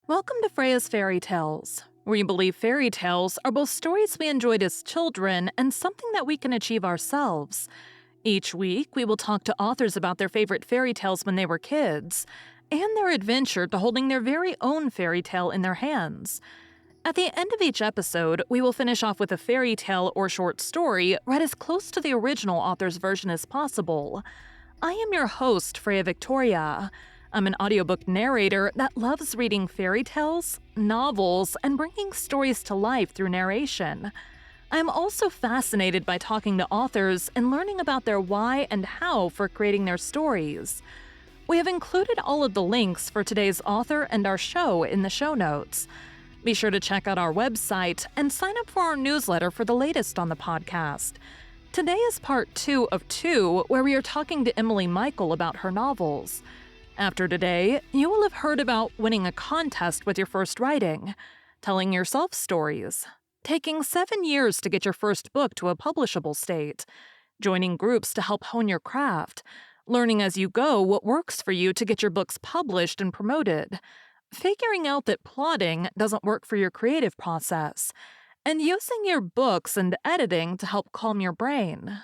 Welcome to Freya's Fairy Tales. We believe fairy tales are both stories we enjoyed as children and something that we can achieve ourselves. Each week, we will talk to authors about their favorite fairy tales when they were kids, and their adventure to holding their very own fairy tale in their hands. At the end of each episode, we will finish off with a fairy tale or short story read as close to the original author's version as possible. I am your host, Freya Victoria. I'm an audiobook narrator that loves reading fairy tales, novels, and bringing stories to life through narration. I'm also fascinated by talking to authors and learning about their why and how for creating their stories. We have included all of the links for today's author and our show in the show notes. Be sure to check out our website and sign up for our newsletter for the latest on the podcast. Today is part 2 of 2, where we are talking to Emily Michel about her novels. After today, you will have heard about winning a contest with your first writing, telling yourself stories, taking 7 years to get your first book to a publishable state, joining groups to help hone your craft, learning as you go what works for you to get your books published and promoted, figuring out that plotting doesn't work for your creative process, and using your books and editing to help calm your brain.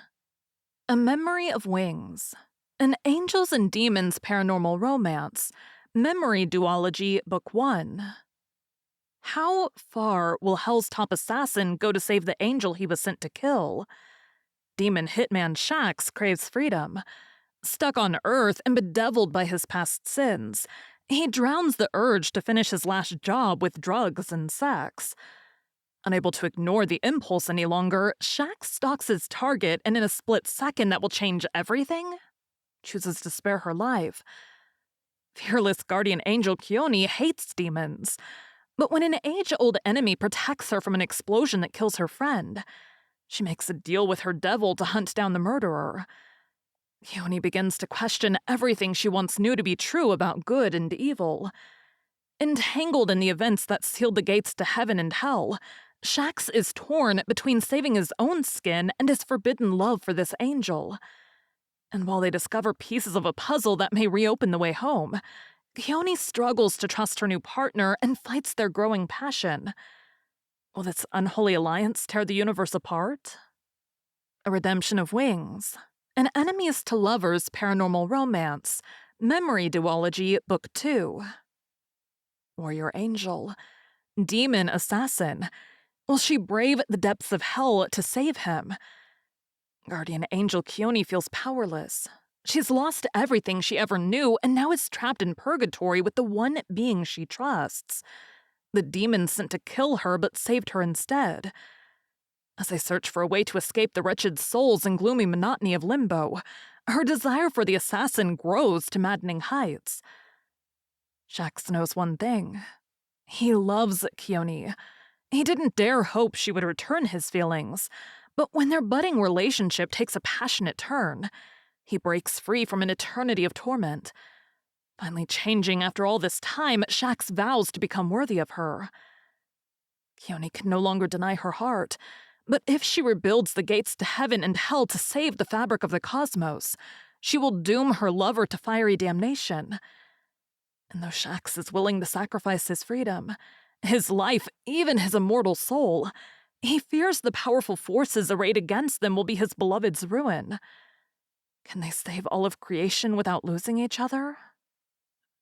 A Memory of Wings. An Angels and Demons Paranormal Romance. Memory Duology Book 1. How far will Hell's top assassin go to save the angel he was sent to kill? Demon hitman Shax craves freedom. Stuck on Earth and bedeviled by his past sins, he drowns the urge to finish his last job with drugs and sex. Unable to ignore the impulse any longer, Shax stalks his target, and in a split second that will change everything, chooses to spare her life. Fearless guardian angel Keone hates demons, but when an age-old enemy protects her from an explosion that kills her friend, she makes a deal with her devil to hunt down the murderer. Keone begins to question everything she once knew to be true about good and evil. Entangled in the events that sealed the gates to heaven and hell, Shax is torn between saving his own skin and his forbidden love for this angel. And while they discover pieces of a puzzle that may reopen the way home, Keone struggles to trust her new partner and fights their growing passion. Will this unholy alliance tear the universe apart? A Redemption of Wings. An Enemies to Lovers Paranormal Romance. Memory Duology Book 2. Warrior Angel. Demon Assassin. Will she brave the depths of hell to save him? Guardian Angel Keone feels powerless. She's lost everything she ever knew and now is trapped in purgatory with the one being she trusts. The demon sent to kill her but saved her instead. As they search for a way to escape the wretched souls and gloomy monotony of limbo, her desire for the assassin grows to maddening heights. Shax knows one thing. He loves Keone. He didn't dare hope she would return his feelings, but when their budding relationship takes a passionate turn, he breaks free from an eternity of torment. Finally changing after all this time, Shax vows to become worthy of her. Keone can no longer deny her heart, but if she rebuilds the gates to heaven and hell to save the fabric of the cosmos, she will doom her lover to fiery damnation. And though Shax is willing to sacrifice his freedom, his life, even his immortal soul, he fears the powerful forces arrayed against them will be his beloved's ruin. Can they save all of creation without losing each other?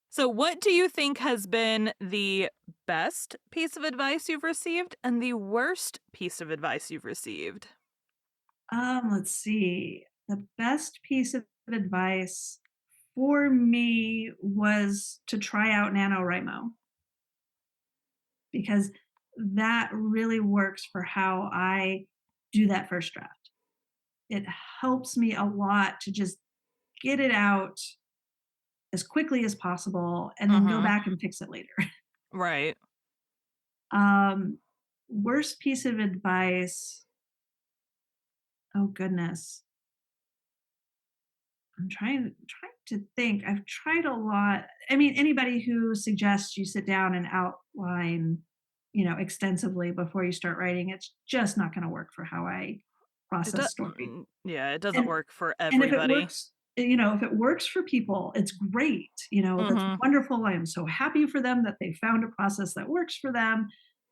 So what do you think has been the best piece of advice you've received and the worst piece of advice you've received? Let's see. The best piece of advice for me was to try out NaNoWriMo because that really works for how I do that first draft. It helps me a lot to just get it out as quickly as possible and then go Mm-hmm. back and fix it later. Right. Um, Worst piece of advice. Oh goodness. I'm trying to think. I've tried a lot. I mean, anybody who suggests you sit down and outline, extensively before you start writing, it's just not going to work for how I It process does. story. Yeah, it doesn't And work for and if it everybody. works if it works for people, it's great. That's Mhm. wonderful. I am so happy for them that they found a process that works for them.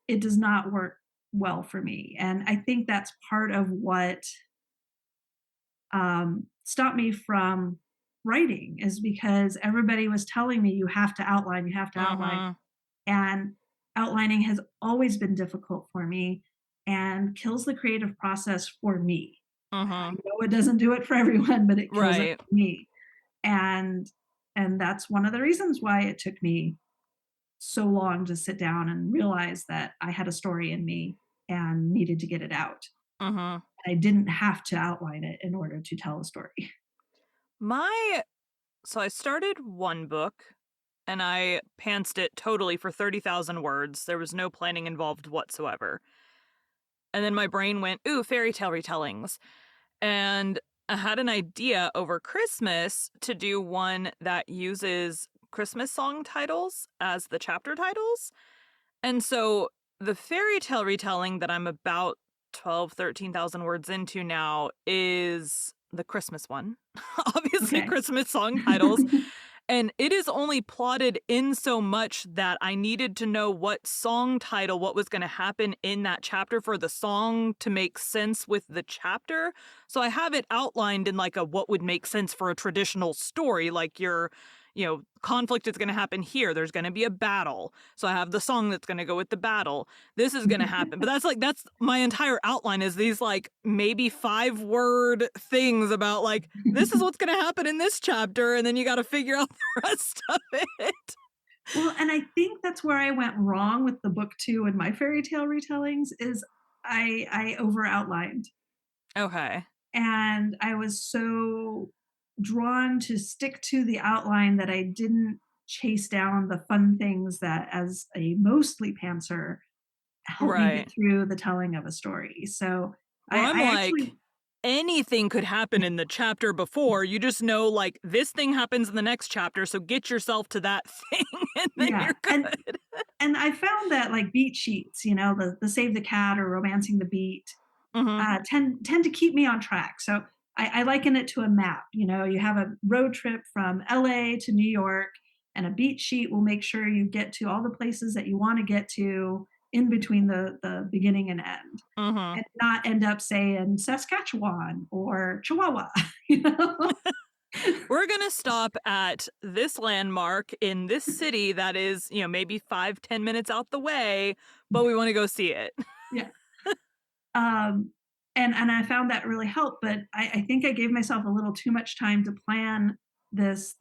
It does not work well for me. And I think that's part of what stopped me from writing is because everybody was telling me, you have to outline, you have to outline. Mhm. And outlining has always been difficult for me and kills the creative process for me. I Mhm. know it doesn't do it for everyone, but it kills it Right. for me. And and that's one of the reasons why it took me so long to sit down and realize that I had a story in me and needed to get it out. Mhm. I didn't have to outline it in order to tell a story. My So I started one book and I pantsed it totally for 30,000 words. There was no planning involved whatsoever. And then my brain went, "Ooh, fairy tale retellings." And I had an idea over Christmas to do one that uses Christmas song titles as the chapter titles. And so the fairy tale retelling that I'm about 12, 13,000 words into now is the Christmas one. Obviously, Okay. Christmas song titles. And it is only plotted in so much that I needed to know what song title, what was going to happen in that chapter for the song to make sense with the chapter. So I have it outlined in like a what would make sense for a traditional story, like conflict is going to happen here. There's going to be a battle. So I have the song that's going to go with the battle. This is going to happen. But that's my entire outline is these like maybe 5-word things about like this is what's going to happen in this chapter and then you got to figure out the rest of it. Well, and I think that's where I went wrong with the book too and my fairy tale retellings is I over outlined. Okay. And I was so drawn to stick to the outline that I didn't chase down the fun things that, as a mostly pantser, help me get Right. through the telling of a story. So Where I'm I actually, like anything could happen in the chapter before. You just know like this thing happens in the next chapter, so get yourself to that thing and then yeah, you're good. and I found that like beat sheets, the Save the Cat or Romancing the Beat, Mhm. tend to keep me on track. So I liken it to a map. You have a road trip from LA to New York, and a beat sheet will make sure you get to all the places that you want to get to in between the beginning and end, Mhm. and not end up say in Saskatchewan or Chihuahua. You know? We're going to stop at this landmark in this city that is, maybe 5-10 minutes out the way, but we want to go see it. Yeah. Um, and I found that really helped, but I think I gave myself a little too much time to plan this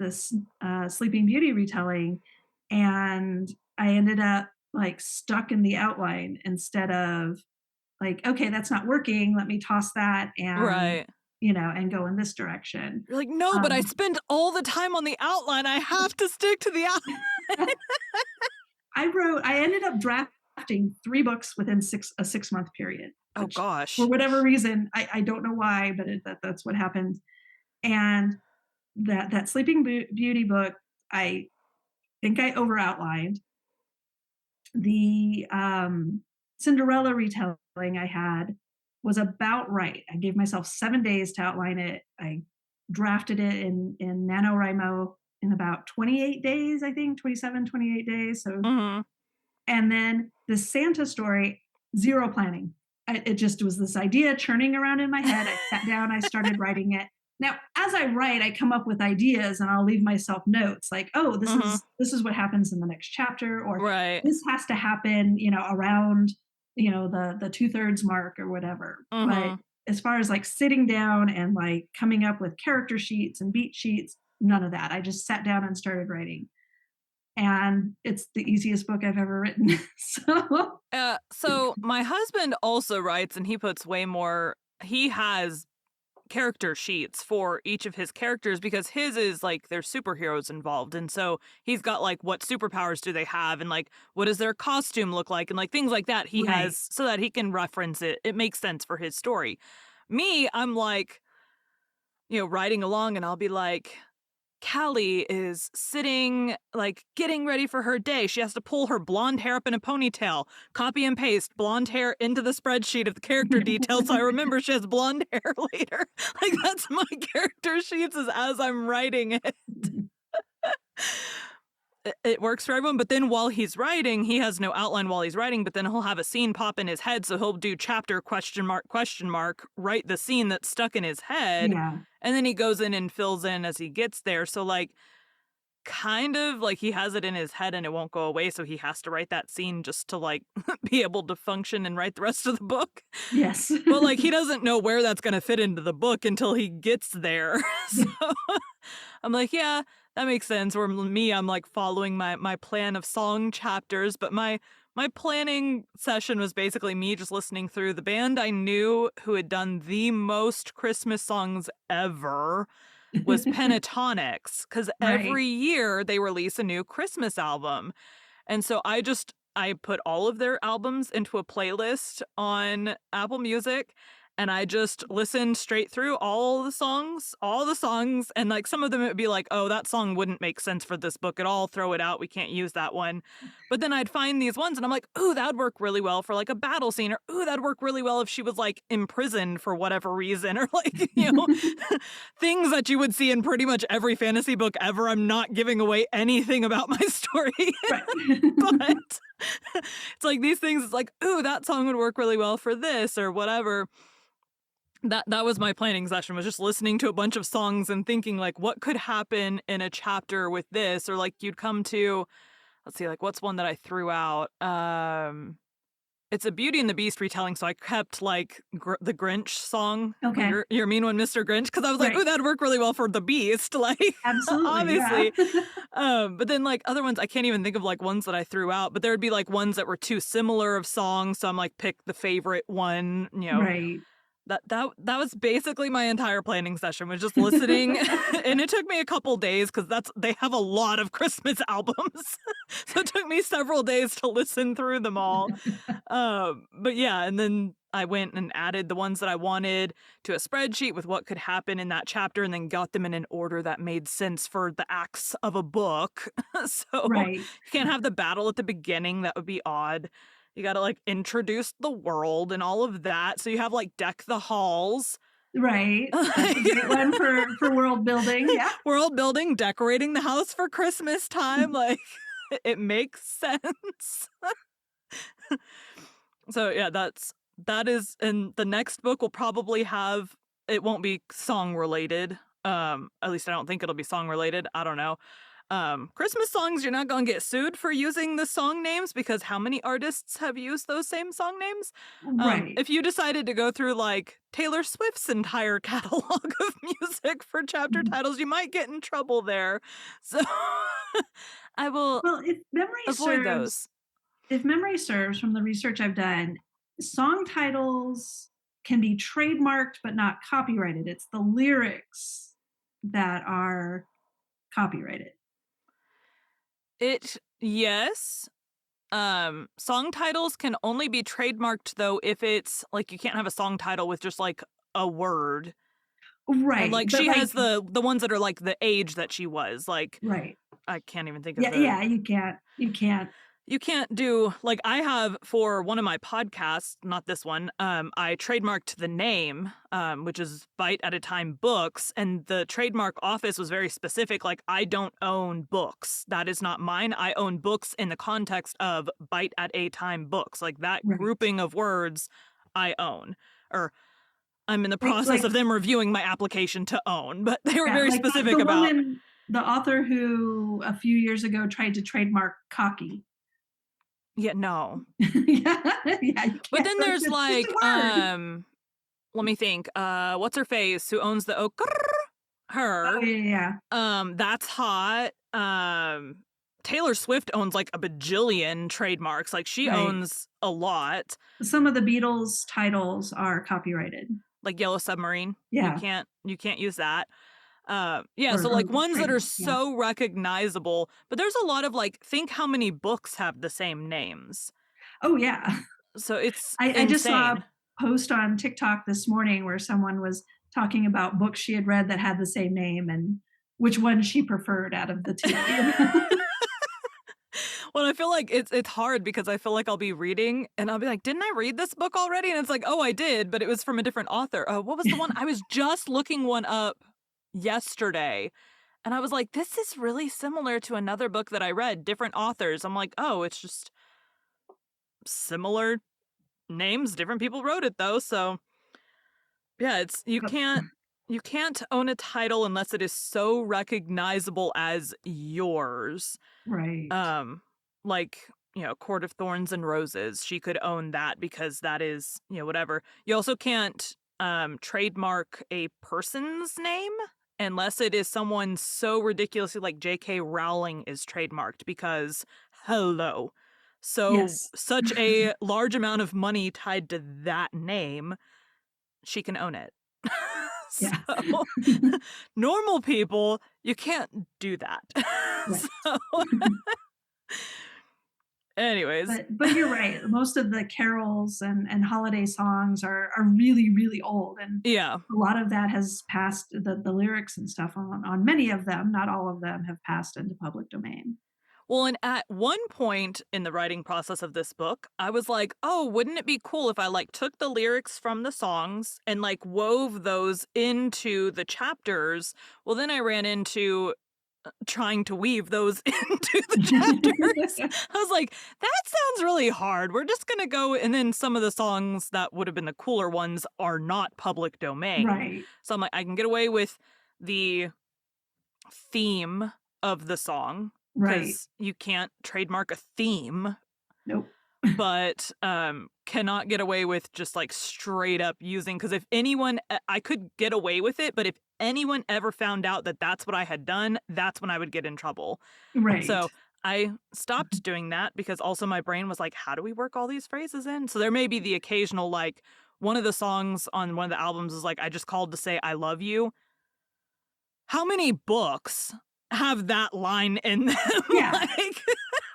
Sleeping Beauty retelling, and I ended up like stuck in the outline instead of like, okay, that's not working. Let me toss that and Right. and go in this direction. You're like, "No, but I Um, spend all the time on the outline. I have to stick to the outline." I ended up drafting 3 books within 6 month period, Oh which for gosh. whatever reason I don't know why, but that's what happened. And that Sleeping Beauty book, I think I over outlined. The Cinderella retelling I had was about right. I gave myself 7 days to outline it. I drafted it in NaNoWriMo in about 28 days, I think 27, 28 days. So Mhm. and then the Santa story, zero planning. It just was this idea churning around in my head. I sat down, I started writing it. Now, as I write, I come up with ideas and I'll leave myself notes like, "Oh, this Mhm. is this is what happens in the next chapter," or Right. "This has to happen, around, the 2/3 mark," or whatever. But Mhm. as far as like sitting down and like coming up with character sheets and beat sheets, none of that. I just sat down and started writing, and it's the easiest book I've ever written. So So my husband also writes and he puts way more he has character sheets for each of his characters because his is like there's superheroes involved and so he's got like what superpowers do they have and like what does their costume look like and like things like that he right. has so that he can reference it makes sense for his story. Me, I'm like writing along and I'll be like Callie is sitting, like, getting ready for her day. She has to pull her blonde hair up in a ponytail, copy and paste blonde hair into the spreadsheet of the character details so I remember she has blonde hair later. Like, that's my character sheets is as I'm writing it. It works for everyone, but then while he's writing, he has no outline while he's writing, but then he'll have a scene pop in his head, so he'll do chapter question mark, write the scene that's stuck in his head, Yeah. and then he goes in and fills in as he gets there. So, like, kind of like he has it in his head and it won't go away, so he has to write that scene just to, like, be able to function and write the rest of the book. Yes. But, like, he doesn't know where that's gonna fit into the book until he gets there. So I'm like, "Yeah, that makes sense." Or me, I'm, like, following my plan of song chapters, but my planning session was basically me just listening through the band I knew who had done the most Christmas songs ever was Pentatonics, because Right. every year they release a new Christmas album. And so I put all of their albums into a playlist on Apple Music, and I just listened straight through all the songs, and, like, some of them it would be like, "Oh, that song wouldn't make sense for this book at all, throw it out, we can't use that one." But then I'd find these ones and I'm like, "Ooh, that'd work really well for, like, a battle scene," or, "Ooh, that'd work really well if she was, like, imprisoned for whatever reason," or, like, things that you would see in pretty much every fantasy book ever. I'm not giving away anything about my story, Right. but it's like these things, it's like, "Ooh, that song would work really well for this," or whatever. That was my planning session, was just listening to a bunch of songs and thinking, like, what could happen in a chapter with this? Or, like, you'd come to let's see, like, what's one that I threw out? It's a Beauty and the Beast retelling, so I kept, like, the Grinch song, like, Okay. "You're mean one, Mr. Grinch," because I was like, "Ooh, Right. that'd work really well for the Beast," like, Absolutely, yeah. obviously. But then, like, other ones, I can't even think of, like, ones that I threw out, but there would be, like, ones that were too similar of songs, so I'm like, pick the favorite one, Right. that was basically my entire planning session, was just listening, and it took me a couple days because they have a lot of Christmas albums, so it took me several days to listen through them all. But yeah, and then I went and added the ones that I wanted to a spreadsheet with what could happen in that chapter, and then got them in an order that made sense for the acts of a book. So Right. you can't have the battle at the beginning, that would be odd. You gotta, like, introduce the world and all of that, so you have, like, deck the halls. Right. That's a great one for world building, yeah. World building, decorating the house for Christmas time, like, it makes sense. So, yeah, that is, and the next book will probably have, it won't be song related, at least I don't think it'll be song related, I don't know. Christmas songs, you're not gonna get sued for using the song names because how many artists have used those same song names? Right. If you decided to go through, like, Taylor Swift's entire catalog of music for chapter Mhm. titles, you might get in trouble there. So, I will Well, avoid those. if memory serves from the research I've done, song titles can be trademarked but not copyrighted. It's the lyrics that are copyrighted. Yes. Song titles can only be trademarked though if it's like you can't have a song title with just like a word. And Right, like but, she like has the ones that are like the age that she was. Like right. I can't even think of Yeah, the yeah, you can't. you can't do like I have for one of my podcasts, not this one. I trademarked the name, which is Bite at a Time Books, and the trademark office was very specific. Like I don't own books; that is not mine. I own books in the context of Bite at a Time Books, like that Right. grouping of words. I own, or I'm in the process Like of them reviewing my application to own, but they were yeah, very like specific the about. woman the author who a few years ago tried to trademark cocky. Yeah, no. Yeah, yeah, you But can't. then It's there's just like, a word. let me think. What's her face who owns the oak? Oh, Her. yeah, yeah, yeah. That's hot. Taylor Swift owns like a bajillion trademarks. Like she Right. owns a lot. Some of the Beatles titles are copyrighted. Like Yellow Submarine. Yeah, You can't use that. Yeah, so or like ones that are trademark, yeah. so recognizable, but there's a lot of like think how many books have the same names. Oh, yeah. So it's I just saw a insane. post on TikTok this morning where someone was talking about books she had read that had the same name, and which one she preferred out of the two. You know? Well, I feel like it's hard because I feel like I'll be reading and I'll be like, "Didn't I read this book already?" And it's like, "Oh, I did, but it was from a different author." What was the one? I was just looking one up yesterday, and I was like, "This is really similar to another book that I read, different authors." I'm like, "Oh, it's just similar names, different people wrote it though." So, yeah, it's you can't own a title unless it is so recognizable as yours. Right. Um, like, Court of Thorns and Roses, she could own that because that is, whatever. You also can't trademark a person's name unless it is someone so ridiculously like J.K. Rowling is trademarked because hello. So Yes. such a large amount of money tied to that name, she can own it. Yeah. So normal people, you can't do that. Right. So anyways, But you're right. Most of the carols and holiday songs are really, really old, and yeah. a lot of that has passed the lyrics and stuff on many of them, not all of them have passed into public domain. Well, and at one point in the writing process of this book, I was like, "Oh, wouldn't it be cool if I like took the lyrics from the songs and like wove those into the chapters?" Well, then I ran into trying to weave those into the chapters. I was like, "That sounds really hard. We're just going to go," and then some of the songs that would have been the cooler ones are not public domain. Right, So I'm like, I can get away with the theme of the song right. because you can't trademark a theme, Nope. but cannot get away with just like straight up using, because if anyone I could get away with it, but if anyone ever found out that that's what I had done, that's when I would get in trouble. Right. So I stopped doing that because also my brain was like, how do we work all these phrases in? So there may be the occasional like one of the songs on one of the albums is like, I just called to say I love you. How many books have that line in them? Yeah. Like,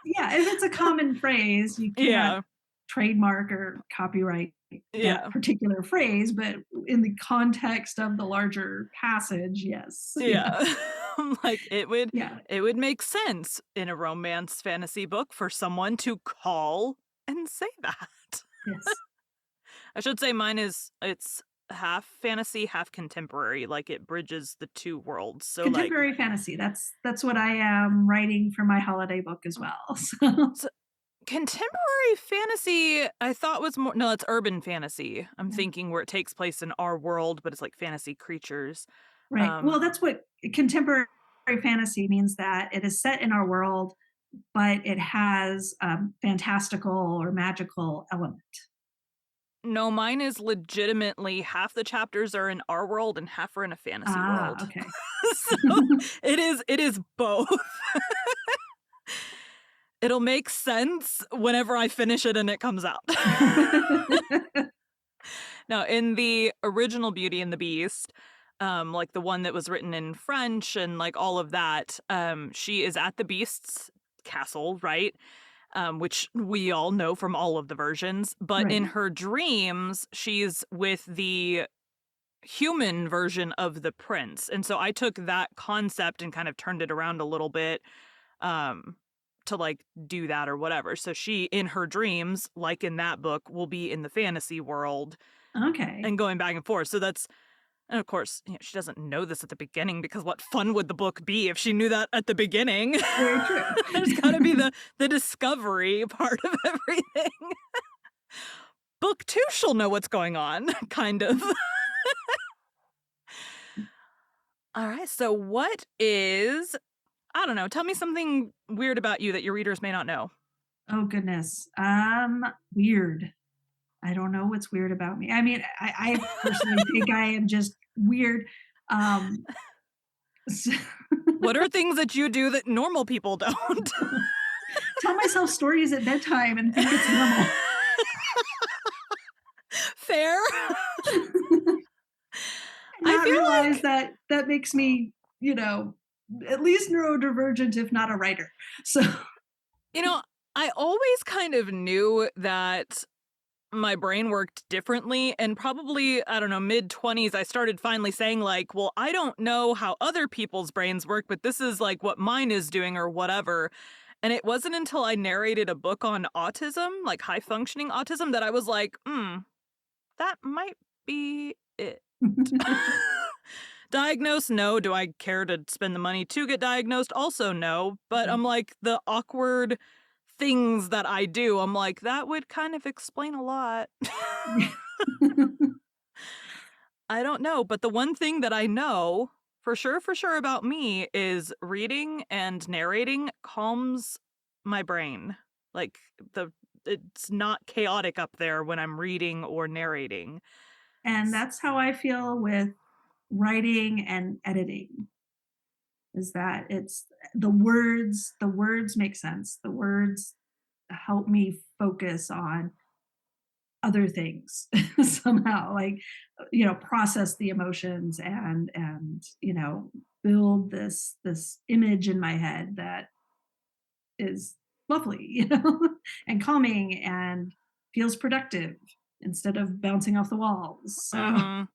Yeah, if it's a common phrase, you can't yeah, trademark or copyright that yeah, particular phrase, but in the context of the larger passage, yes. Yeah. yeah. I'm like, Yeah. it would make sense in a romance fantasy book for someone to call and say that. Yes. I should say mine is it's half fantasy, half contemporary, like it bridges the two worlds. So like Contemporary fantasy, that's what I am writing for my holiday book as well. So, so contemporary fantasy I thought was more no, it's urban fantasy. I'm yeah. thinking where it takes place in our world, but it's like fantasy creatures. Right. Um Well, that's what contemporary fantasy means, that it is set in our world, but it has fantastical or magical element. no, mine is legitimately half the chapters are in our world and half are in a fantasy Ah, world. okay. So it is both. It'll make sense whenever I finish it and it comes out. Now, in the original Beauty and the Beast, like the one that was written in French and like all of that, she is at the Beast's castle, right? Which we all know from all of the versions. But in Right. her dreams, she's with the human version of the prince. And so I took that concept and kind of turned it around a little bit um to like do that or whatever. So she in her dreams, like in that book, will be in the fantasy world Okay. and going back and forth. So that's and of course, she doesn't know this at the beginning because what fun would the book be if she knew that at the beginning? Very true. There's got to be the discovery part of everything. Book 2 she'll know what's going on, kind of. All right. So what is I don't know, tell me something weird about you that your readers may not know. Oh goodness. Weird. I don't know what's weird about me. I mean, I personally think I am just weird. Um, s What are things that you do that normal people don't? tell myself stories at bedtime and think it's normal. Fair. And I not feel realize like, that that makes me, at least neurodivergent, if not a writer. So you know, I always kind of knew that my brain worked differently, and probably, I don't know, mid-20s, I started finally saying, like, "Well, I don't know how other people's brains work, but this is, like, what mine is doing or whatever." And it wasn't until I narrated a book on autism, like high-functioning autism, that I was like, that might be it." Diagnosed? No. Do I care to spend the money to get diagnosed? Also, no. But I'm like, the awkward things that I do, I'm like, that would kind of explain a lot. I don't know, but the one thing that I know for sure about me is reading and narrating calms my brain. Like the it's not chaotic up there when I'm reading or narrating. And S- that's how I feel with writing and editing, is that it's the words make sense. The words help me focus on other things somehow, like, process the emotions and build this image in my head that is lovely, and calming and feels productive instead of bouncing off the walls. So Mhm.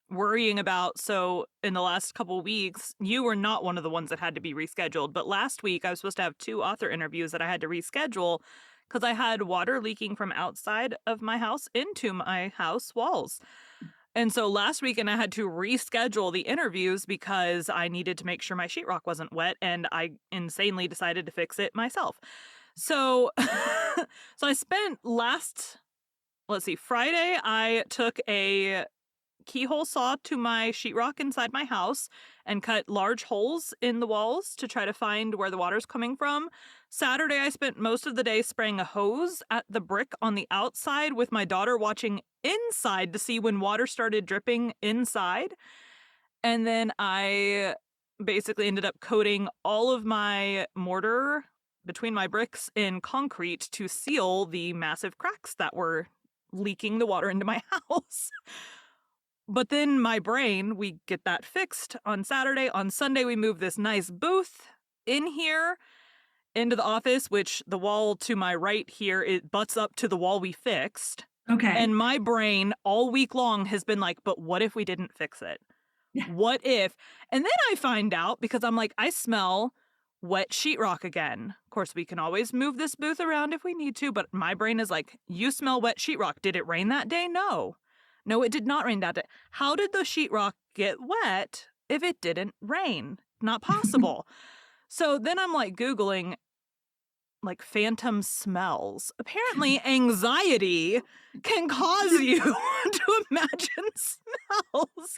Worrying about so in the last couple weeks, you were not one of the ones that had to be rescheduled, but last week I was supposed to have 2 author interviews that I had to reschedule because I had water leaking from outside of my house into my house walls. And so last weekend I had to reschedule the interviews because I needed to make sure my sheetrock wasn't wet, and I insanely decided to fix it myself. So so I spent last let's see, Friday I took a keyhole saw to my sheetrock inside my house and cut large holes in the walls to try to find where the water's coming from. Saturday, I spent most of the day spraying a hose at the brick on the outside with my daughter watching inside to see when water started dripping inside. And then I basically ended up coating all of my mortar between my bricks in concrete to seal the massive cracks that were leaking the water into my house. But then my brain, we get that fixed on Saturday. On Sunday, we move this nice booth in here into the office, which the wall to my right here, it butts up to the wall we fixed. okay. And my brain all week long has been like, but what if we didn't fix it? Yeah. What if? And then I find out because I'm like, I smell wet sheetrock again. Of course, we can always move this booth around if we need to, but my brain is like, you smell wet sheetrock. Did it rain that day? No. No, it did not rain that day. How did the sheetrock get wet if it didn't rain? Not possible. So then I'm like Googling like phantom smells. Apparently, anxiety can cause you to imagine smells.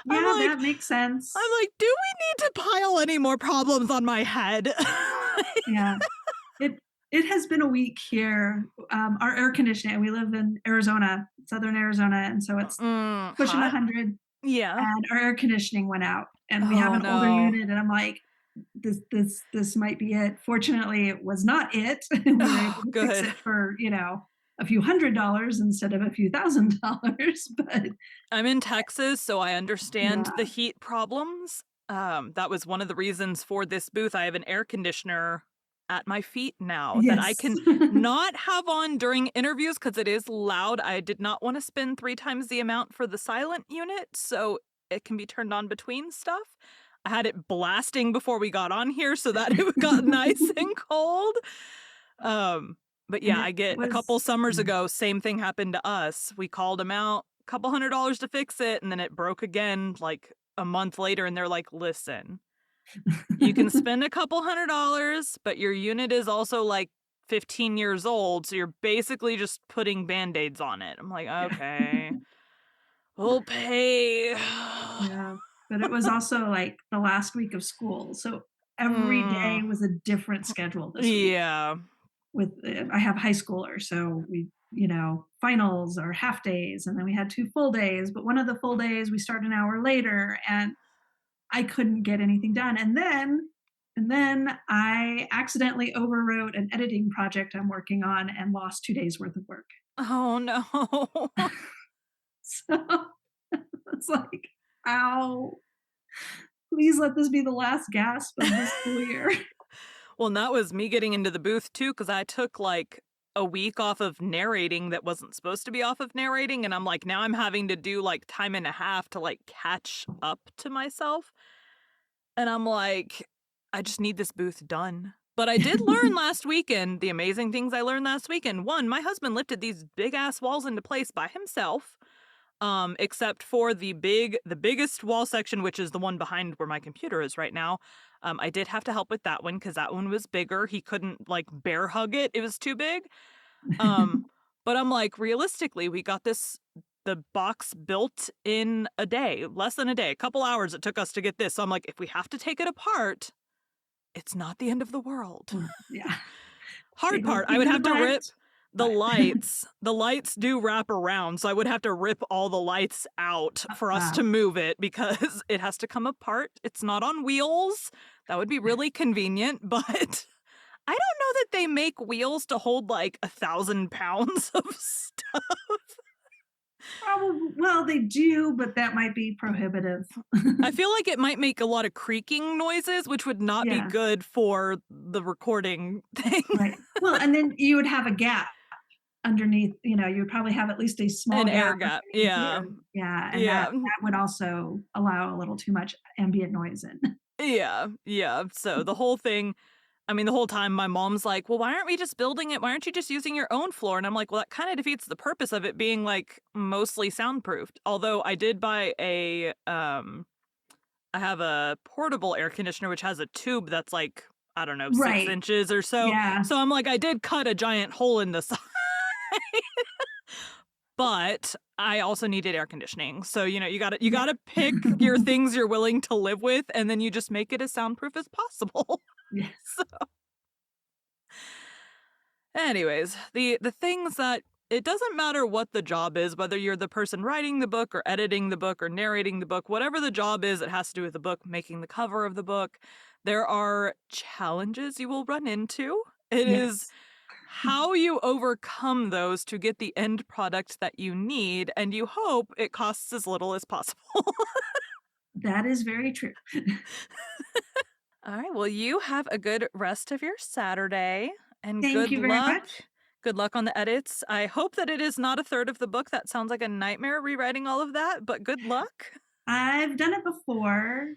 I'm Yeah, like, that makes sense. do we need to pile any more problems on my head? Yeah. It has been a week here. Our air conditioning, we live in Arizona, Southern Arizona, and so it's pushing Hot? 100, Yeah. and our air conditioning went out, and we have Oh an older no. unit, and I'm like, "This might be it." Fortunately, it was not it. We were able Oh, to fix good. it for, a few $100 instead of a few $1,000, but I'm in Texas, so I understand the yeah. heat problems. That was one of the reasons for this booth. I have an air conditioner at my feet now that I Yes. can not have on during interviews because it is loud. I did not want to spend 3 times the amount for the silent unit, so it can be turned on between stuff. I had it blasting before we got on here so that it got nice and cold. Um, but And yeah, I it get a couple was summers yeah. ago, same thing happened to us. We called them out, couple $100 to fix it, and then it broke again like a month later, and they're like, "Listen, you can spend a couple $100, but your unit is also like 15 years old, so you're basically just putting band-aids on it." I'm like, Yeah. "Okay, we'll pay." Yeah, but it was also, like, the last week of school, so every day Mm, was a different schedule this week yeah. with I have high schoolers, so finals or half days, and then we had 2 full days, but one of the full days, we start an hour later, and I couldn't get anything done, and then I accidentally overwrote an editing project I'm working on and lost 2 days worth of work. Oh, no. So, it's like, "Ow, please let this be the last gasp of the school year." Well, and that was me getting into the booth too, because I took like a week off of narrating that wasn't supposed to be off of narrating, and I'm like, now I'm having to do, like, time and a half to, like, catch up to myself, and I'm like, I just need this booth done. But I did learn last weekend the amazing things I learned last weekend. One, my husband lifted these big-ass walls into place by himself, except for the biggest wall section, which is the one behind where my computer is right now. I did have to help with that one because that one was bigger. He couldn't, like, bear hug it. It was too big. Um, but I'm like, realistically, we got the box built in a day, less than a day, a couple hours it took us to get this. So I'm like, if we have to take it apart, it's not the end of the world. Yeah. Hard Big old part, I pain would in the have to butt, rip the but lights. The lights do wrap around, so I would have to rip all the lights out for us to wow. move it because it has to come apart. It's not on wheels. That would be really convenient, but I don't know that they make wheels to hold like 1,000 pounds of stuff. Probably, well, they do, but that might be prohibitive. I feel like it might make a lot of creaking noises, which would not be Yeah, good for the recording thing. right. Well, and then you would have a gap underneath, you would probably have at least a small An air gap gap. underneath Yeah. here. Yeah, and that Yeah. that would also allow a little too much ambient noise in. Yeah. Yeah. So the whole thing, I mean, the whole time my mom's like, well, why aren't we just building it? Why aren't you just using your own floor? And I'm like, well, that kind of defeats the purpose of it being like mostly soundproofed. Although I did buy I have a portable air conditioner, which has a tube that's like, I don't know, six Right. inches or so. Yeah. So I'm like, I did cut a giant hole in the side, but I also needed air conditioning. So, you Yeah. gotta pick your things you're willing to live with, and then you just make it as soundproof as possible. Yes. So anyways, the things that it doesn't matter what the job is, whether you're the person writing the book or editing the book or narrating the book, whatever the job is, it has to do with the book, making the cover of the book. There are challenges you will run into. It is Yes. how you overcome those to get the end product that you need, and you hope it costs as little as possible. That is very true. All right. Well, you have a good rest of your Saturday and Thank good you very luck. much. Good luck on the edits. I hope that it is not a third of the book. That sounds like a nightmare rewriting all of that, but good luck. I've done it before.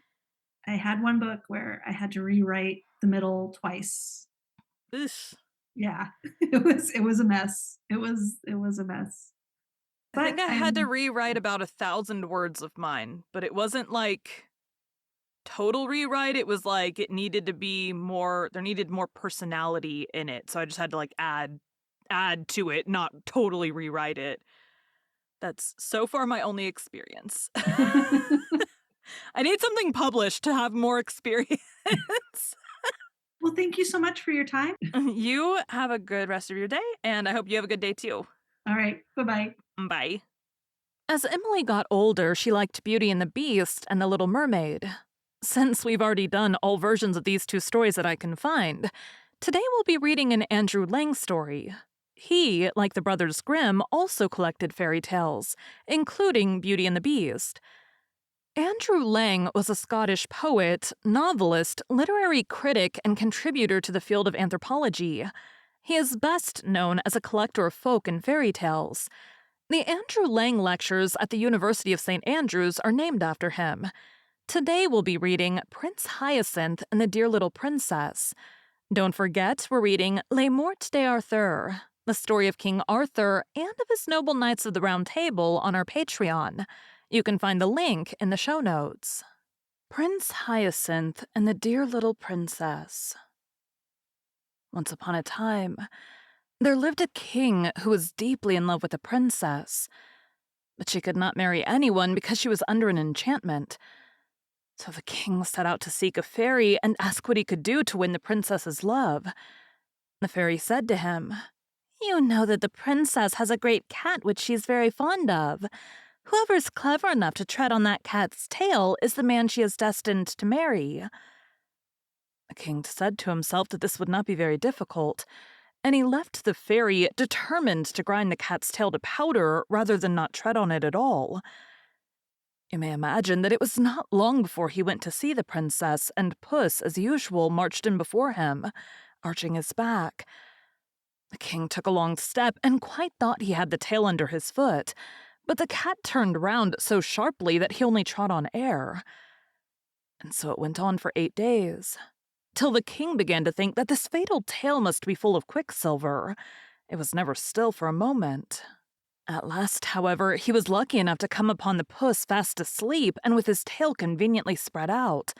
I had one book where I had to rewrite the middle twice. Oof. Yeah. It was a mess. It was a mess. I But think I had to I'm rewrite about 1,000 words of mine, but it wasn't like total rewrite. It was like it needed to be more, there needed more personality in it. So I just had to like add to it, not totally rewrite it. That's so far my only experience. I need something published to have more experience. Well, thank you so much for your time. You have a good rest of your day, and I hope you have a good day too. All right. Bye-bye. Bye. As Emily got older, she liked Beauty and the Beast and The Little Mermaid. Since we've already done all versions of these two stories that I can find, today we'll be reading an Andrew Lang story. He, like the Brothers Grimm, also collected fairy tales, including Beauty and the Beast. Andrew Lang was a Scottish poet, novelist, literary critic, and contributor to the field of anthropology. He is best known as a collector of folk and fairy tales. The Andrew Lang Lectures at the University of St. Andrews are named after him. Today we'll be reading Prince Hyacinth and the Dear Little Princess. Don't forget, we're reading Les Morts d'Arthur, the story of King Arthur and of his noble knights of the Round Table on our Patreon. You can find the link in the show notes. Prince Hyacinth and the Dear Little Princess. Once upon a time, there lived a king who was deeply in love with a princess. But she could not marry anyone because she was under an enchantment. So the king set out to seek a fairy and ask what he could do to win the princess's love. The fairy said to him, "You know that the princess has a great cat which she is very fond of. Whoever is clever enough to tread on that cat's tail is the man she is destined to marry." The king said to himself that this would not be very difficult, and he left the fairy determined to grind the cat's tail to powder rather than not tread on it at all. You may imagine that it was not long before he went to see the princess, and Puss, as usual, marched in before him, arching his back. The king took a long step and quite thought he had the tail under his foot, but the cat turned round so sharply that he only trod on air. And so it went on for 8 days, till the king began to think that this fatal tail must be full of quicksilver. It was never still for a moment. At last, however, he was lucky enough to come upon the puss fast asleep and with his tail conveniently spread out.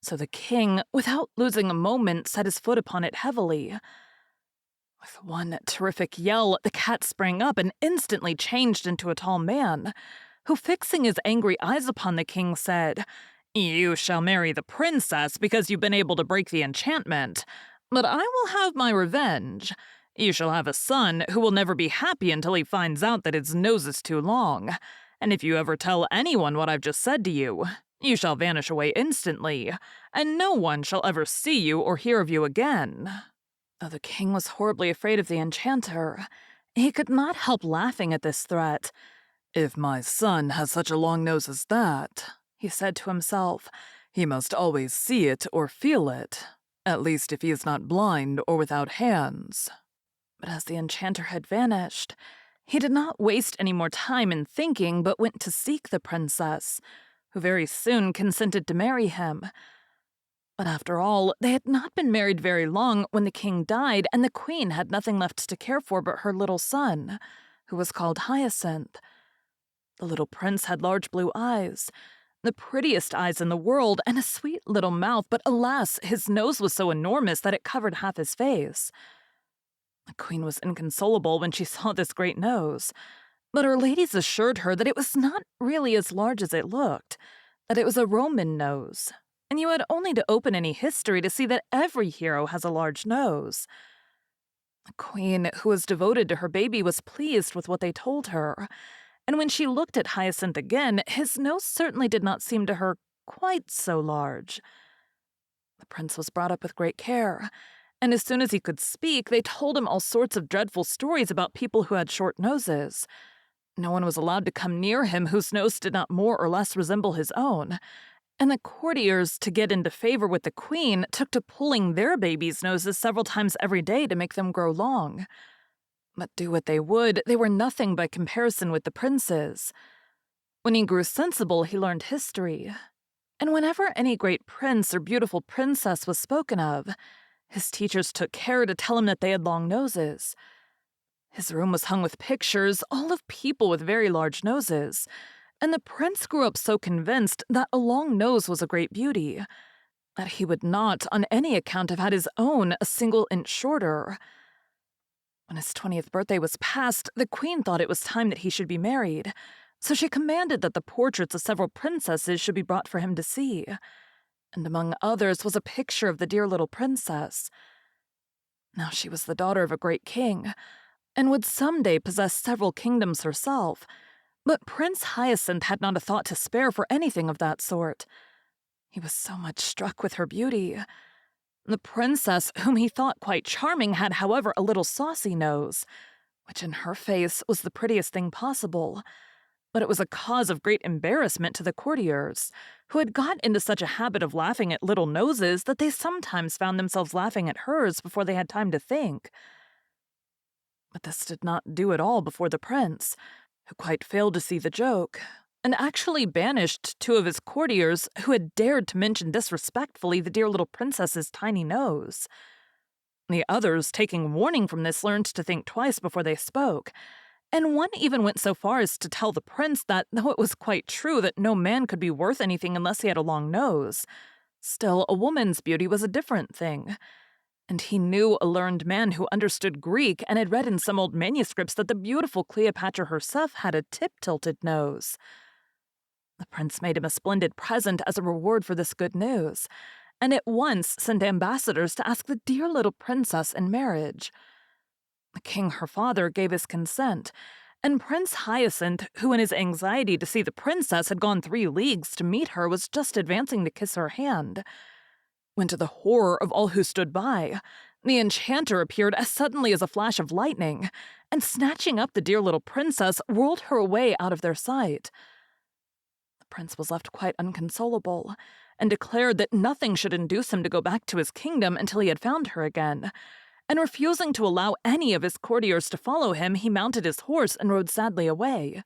So the king, without losing a moment, set his foot upon it heavily. With one terrific yell, the cat sprang up and instantly changed into a tall man, who, fixing his angry eyes upon the king, said, "You shall marry the princess because you've been able to break the enchantment, but I will have my revenge. You shall have a son who will never be happy until he finds out that his nose is too long, and if you ever tell anyone what I've just said to you, you shall vanish away instantly, and no one shall ever see you or hear of you again." Though the king was horribly afraid of the enchanter, he could not help laughing at this threat. "If my son has such a long nose as that," he said to himself, "he must always see it or feel it, at least if he is not blind or without hands." But as the enchanter had vanished, he did not waste any more time in thinking, but went to seek the princess, who very soon consented to marry him. But after all, they had not been married very long when the king died, and the queen had nothing left to care for but her little son, who was called Hyacinth. The little prince had large blue eyes, the prettiest eyes in the world, and a sweet little mouth, but alas, his nose was so enormous that it covered half his face. The queen was inconsolable when she saw this great nose, but her ladies assured her that it was not really as large as it looked, that it was a Roman nose, and you had only to open any history to see that every hero has a large nose. The queen, who was devoted to her baby, was pleased with what they told her, and when she looked at Hyacinth again, his nose certainly did not seem to her quite so large. The prince was brought up with great care, and as soon as he could speak, they told him all sorts of dreadful stories about people who had short noses. No one was allowed to come near him whose nose did not more or less resemble his own, and the courtiers, to get into favor with the queen, took to pulling their babies' noses several times every day to make them grow long. But do what they would, they were nothing by comparison with the prince's. When he grew sensible, he learned history, and whenever any great prince or beautiful princess was spoken of, his teachers took care to tell him that they had long noses. His room was hung with pictures, all of people with very large noses, and the prince grew up so convinced that a long nose was a great beauty, that he would not, on any account, have had his own a single inch shorter. When his 20th birthday was past, the queen thought it was time that he should be married, so she commanded that the portraits of several princesses should be brought for him to see, and among others was a picture of the dear little princess. Now she was the daughter of a great king, and would someday possess several kingdoms herself, but Prince Hyacinth had not a thought to spare for anything of that sort. He was so much struck with her beauty. The princess, whom he thought quite charming, had, however, a little saucy nose, which in her face was the prettiest thing possible, but it was a cause of great embarrassment to the courtiers, who had got into such a habit of laughing at little noses that they sometimes found themselves laughing at hers before they had time to think. But this did not do at all before the prince, who quite failed to see the joke, and actually banished 2 of his courtiers who had dared to mention disrespectfully the dear little princess's tiny nose. The others, taking warning from this, learned to think twice before they spoke, and one even went so far as to tell the prince that, though it was quite true that no man could be worth anything unless he had a long nose, still a woman's beauty was a different thing. And he knew a learned man who understood Greek and had read in some old manuscripts that the beautiful Cleopatra herself had a tip-tilted nose. The prince made him a splendid present as a reward for this good news, and at once sent ambassadors to ask the dear little princess in marriage. The king, her father, gave his consent, and Prince Hyacinth, who in his anxiety to see the princess had gone 3 leagues to meet her, was just advancing to kiss her hand, when to the horror of all who stood by, the enchanter appeared as suddenly as a flash of lightning, and snatching up the dear little princess, whirled her away out of their sight. The prince was left quite inconsolable, and declared that nothing should induce him to go back to his kingdom until he had found her again, and refusing to allow any of his courtiers to follow him, he mounted his horse and rode sadly away,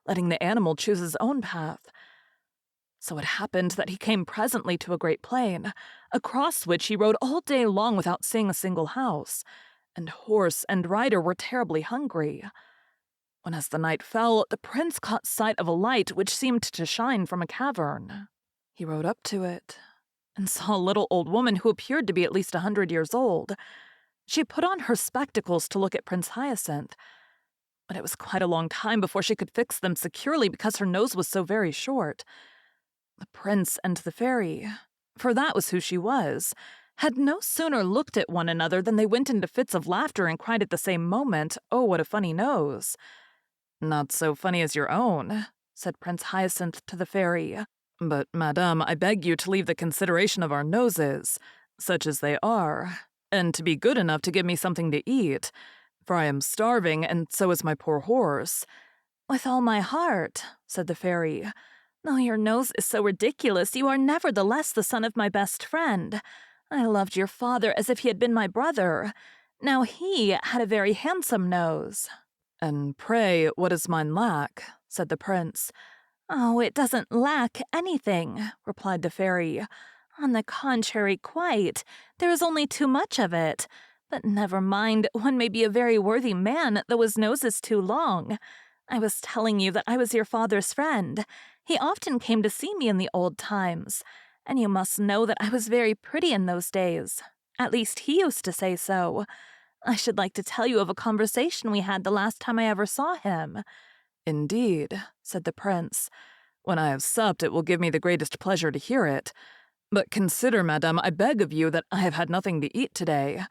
letting the animal choose his own path. So it happened that he came presently to a great plain, across which he rode all day long without seeing a single house, and horse and rider were terribly hungry. When as the night fell, the prince caught sight of a light which seemed to shine from a cavern. He rode up to it, and saw a little old woman who appeared to be at least 100 years old. She put on her spectacles to look at Prince Hyacinth, but it was quite a long time before she could fix them securely because her nose was so very short. The prince and the fairy, for that was who she was, had no sooner looked at one another than they went into fits of laughter and cried at the same moment, "Oh, what a funny nose!" "Not so funny as your own," said Prince Hyacinth to the fairy. "But, madame, I beg you to leave the consideration of our noses, such as they are, and to be good enough to give me something to eat, for I am starving, and so is my poor horse." "With all my heart," said the fairy. "Though your nose is so ridiculous, you are nevertheless the son of my best friend. I loved your father as if he had been my brother. Now he had a very handsome nose." "And pray, what does mine lack?" said the prince. "Oh, it doesn't lack anything," replied the fairy. "On the contrary, quite. There is only too much of it. But never mind, one may be a very worthy man, though his nose is too long. I was telling you that I was your father's friend. He often came to see me in the old times, and you must know that I was very pretty in those days. At least he used to say so. I should like to tell you of a conversation we had the last time I ever saw him." "Indeed," said the prince. "When I have supped, it will give me the greatest pleasure to hear it. But consider, madame, I beg of you, that I have had nothing to eat today."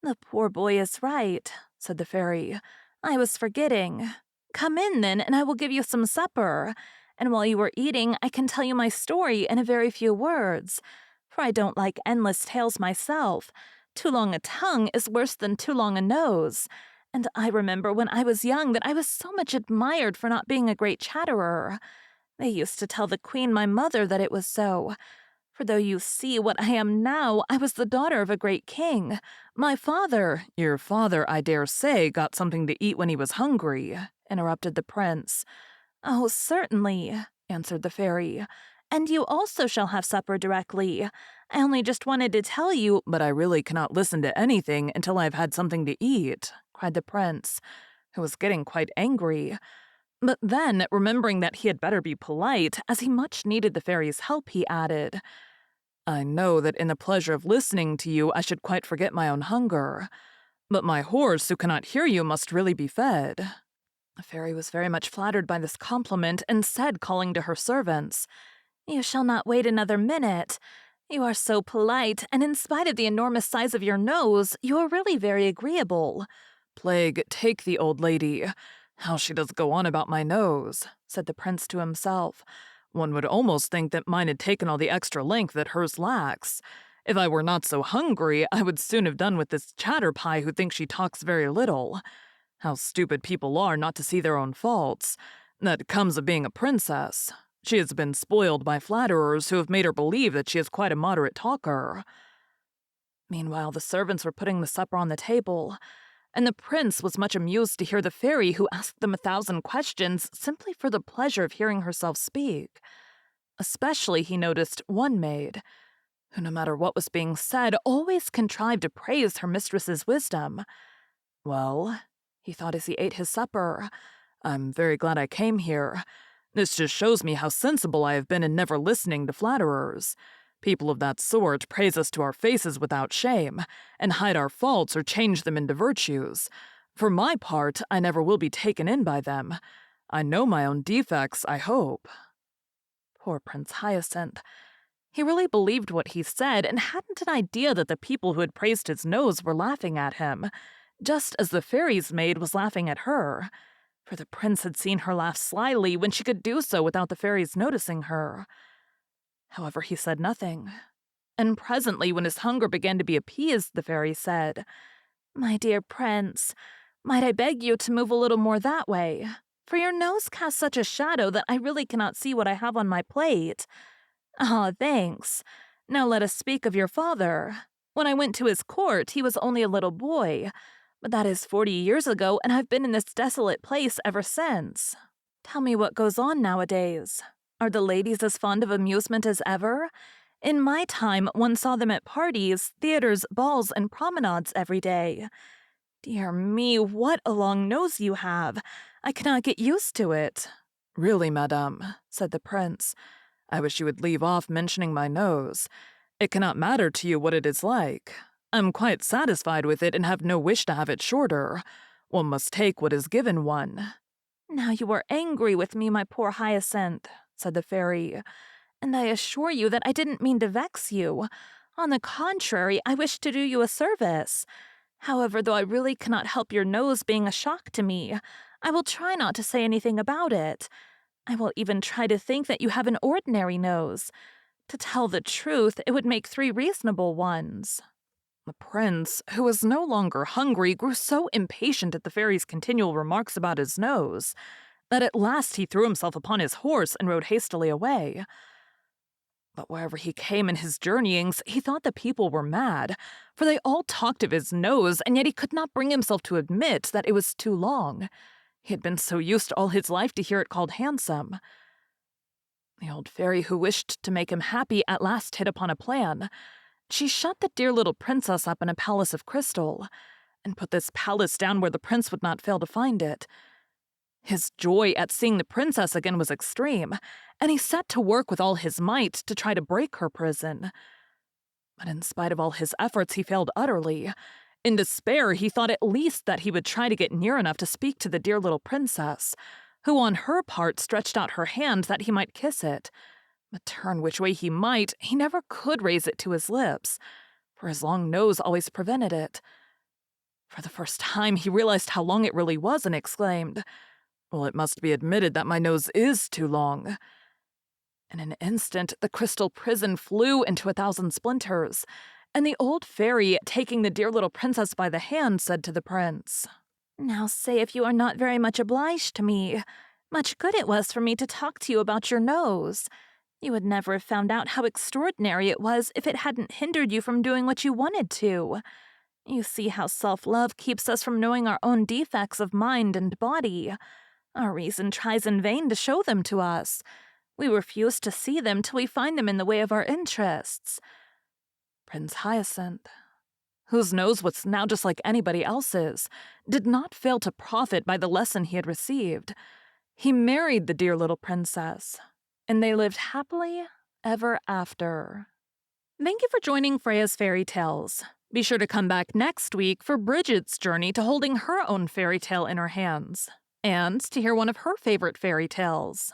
"The poor boy is right," said the fairy. "I was forgetting. Come in, then, and I will give you some supper. And while you are eating, I can tell you my story in a very few words. For I don't like endless tales myself. Too long a tongue is worse than too long a nose. And I remember when I was young that I was so much admired for not being a great chatterer. They used to tell the queen, my mother, that it was so. For though you see what I am now, I was the daughter of a great king. My father—" "Your father, I dare say, got something to eat when he was hungry," interrupted the prince. "Oh, certainly," answered the fairy. "And you also shall have supper directly. I only just wanted to tell you—" "But I really cannot listen to anything until I have had something to eat," cried the prince, who was getting quite angry. But then, remembering that he had better be polite, as he much needed the fairy's help, he added, "I know that in the pleasure of listening to you I should quite forget my own hunger. But my horse, who cannot hear you, must really be fed." The fairy was very much flattered by this compliment, and said, calling to her servants, "You shall not wait another minute. You are so polite, and in spite of the enormous size of your nose, you are really very agreeable." "Plague take the old lady. How she does go on about my nose," said the prince to himself. "One would almost think that mine had taken all the extra length that hers lacks. If I were not so hungry, I would soon have done with this chatterpie who thinks she talks very little. How stupid people are not to see their own faults. That comes of being a princess. She has been spoiled by flatterers who have made her believe that she is quite a moderate talker." Meanwhile, the servants were putting the supper on the table, and the prince was much amused to hear the fairy, who asked them 1,000 questions simply for the pleasure of hearing herself speak. Especially he noticed one maid, who, no matter what was being said, always contrived to praise her mistress's wisdom. "Well," he thought as he ate his supper, "I'm very glad I came here. This just shows me how sensible I have been in never listening to flatterers. People of that sort praise us to our faces without shame, and hide our faults or change them into virtues. For my part, I never will be taken in by them. I know my own defects, I hope." Poor Prince Hyacinth. He really believed what he said, and hadn't an idea that the people who had praised his nose were laughing at him, just as the fairy's maid was laughing at her. For the prince had seen her laugh slyly when she could do so without the fairy's noticing her. However, he said nothing, and presently, when his hunger began to be appeased, the fairy said, "My dear prince, might I beg you to move a little more that way? For your nose casts such a shadow that I really cannot see what I have on my plate. Ah, thanks. Now let us speak of your father. When I went to his court, he was only a little boy, but that is 40 years ago, and I've been in this desolate place ever since. Tell me what goes on nowadays. Are the ladies as fond of amusement as ever? In my time, one saw them at parties, theaters, balls, and promenades every day. Dear me, what a long nose you have! I cannot get used to it. Really, madame, said the prince, I wish you would leave off mentioning my nose. It cannot matter to you what it is like. I'm quite satisfied with it and have no wish to have it shorter. One must take what is given one. Now you are angry with me, my poor Hyacinth, said the fairy, and I assure you that I didn't mean to vex you. On the contrary, I wish to do you a service. However, though I really cannot help your nose being a shock to me, I will try not to say anything about it. I will even try to think that you have an ordinary nose. To tell the truth, it would make 3 reasonable ones. The prince, who was no longer hungry, grew so impatient at the fairy's continual remarks about his nose that at last he threw himself upon his horse and rode hastily away. But wherever he came in his journeyings, he thought the people were mad, for they all talked of his nose, and yet he could not bring himself to admit that it was too long. He had been so used all his life to hear it called handsome. The old fairy who wished to make him happy at last hit upon a plan. She shut the dear little princess up in a palace of crystal, and put this palace down where the prince would not fail to find it. His joy at seeing the princess again was extreme, and he set to work with all his might to try to break her prison. But in spite of all his efforts, he failed utterly. In despair, he thought at least that he would try to get near enough to speak to the dear little princess, who on her part stretched out her hand that he might kiss it. But turn which way he might, he never could raise it to his lips, for his long nose always prevented it. For the first time, he realized how long it really was and exclaimed, "Well, it must be admitted that my nose is too long." In an instant, the crystal prison flew into 1,000 splinters, and the old fairy, taking the dear little princess by the hand, said to the prince, Now say if you are not very much obliged to me. Much good it was for me to talk to you about your nose. You would never have found out how extraordinary it was if it hadn't hindered you from doing what you wanted to. You see how self-love keeps us from knowing our own defects of mind and body. Our reason tries in vain to show them to us. We refuse to see them till we find them in the way of our interests. Prince Hyacinth, whose nose was now just like anybody else's, did not fail to profit by the lesson he had received. He married the dear little princess, and they lived happily ever after. Thank you for joining Freya's Fairy Tales. Be sure to come back next week for Bridget's journey to holding her own fairy tale in her hands, and to hear one of her favorite fairy tales.